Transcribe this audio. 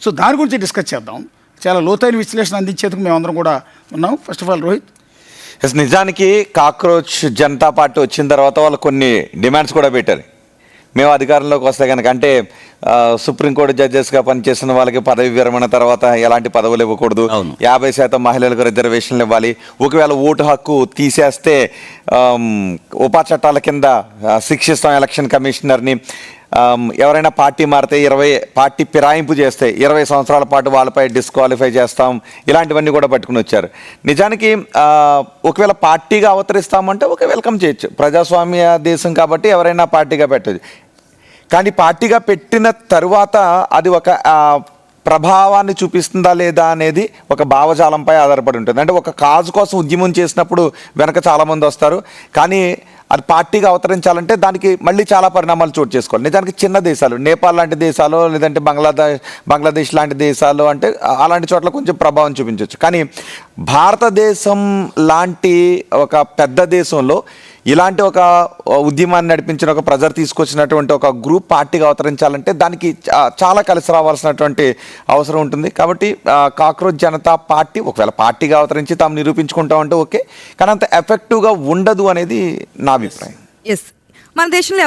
So దాని గురించి discuss చేద్దాం. చాలా లోతైన విశ్లేషణ అందించేందుకు మేమందరం కూడా ఉన్నాం. First of all Rohit. నిజానికి కాక్రోచ్ జనతా పార్టీ వచ్చిన తర్వాత వాళ్ళు కొన్ని డిమాండ్స్ కూడా పెట్టారు. మేము అధికారంలోకి వస్తే కనుక అంటే సుప్రీంకోర్టు జడ్జెస్గా పనిచేసిన వాళ్ళకి పదవి విరమణ తర్వాత ఎలాంటి పదవులు ఇవ్వకూడదు, 50% మహిళలకు రిజర్వేషన్లు ఇవ్వాలి, ఒకవేళ ఓటు హక్కు తీసేస్తే ఉపా చట్టాల కింద శిక్షిస్తాం ఎలక్షన్ కమిషనర్ని, ఎవరైనా పార్టీ మారితే పార్టీ ఫిరాయింపు చేస్తే 20 సంవత్సరాల పాటు వాళ్ళపై డిస్క్వాలిఫై చేస్తాం, ఇలాంటివన్నీ కూడా పట్టుకుని వచ్చారు. నిజానికి ఒకవేళ పార్టీగా అవతరిస్తామంటే వెల్కమ్ చేయొచ్చు, ప్రజాస్వామ్య దేశం కాబట్టి ఎవరైనా పార్టీగా పెట్టచ్చు. కానీ పార్టీగా పెట్టిన తరువాత అది ఒక ప్రభావాన్ని చూపిస్తుందా లేదా అనేది ఒక భావజాలంపై ఆధారపడి ఉంటుంది. అంటే ఒక కాజు కోసం ఉద్యమం చేసినప్పుడు వెనక చాలామంది వస్తారు, కానీ అది పార్టీగా అవతరించాలంటే దానికి మళ్ళీ చాలా పరిణామాలు చోటు చేసుకోవాలి. నిజానికి చిన్న దేశాలు, నేపాల్ లాంటి దేశాలు లేదంటే బంగ్లాదేశ్ లాంటి దేశాలు అంటే అలాంటి చోట్ల కొంచెం ప్రభావం చూపించవచ్చు. కానీ భారతదేశం లాంటి ఒక పెద్ద దేశంలో ఇలాంటి ఒక ఉద్యమాన్ని నడిపించిన ఒక ప్రెజర్ తీసుకొచ్చినటువంటి ఒక గ్రూప్ పార్టీగా అవతరించాలంటే దానికి చాలా కలిసి రావాల్సినటువంటి అవసరం ఉంటుంది. కాబట్టి కాక్రోచ్ జనతా పార్టీ ఒకవేళ పార్టీగా అవతరించి తాము నిరూపించుకుంటామంటే ఓకే, కానీ అంత ఎఫెక్టివ్గా ఉండదు అనేది నా అభిప్రాయం. మన దేశంలో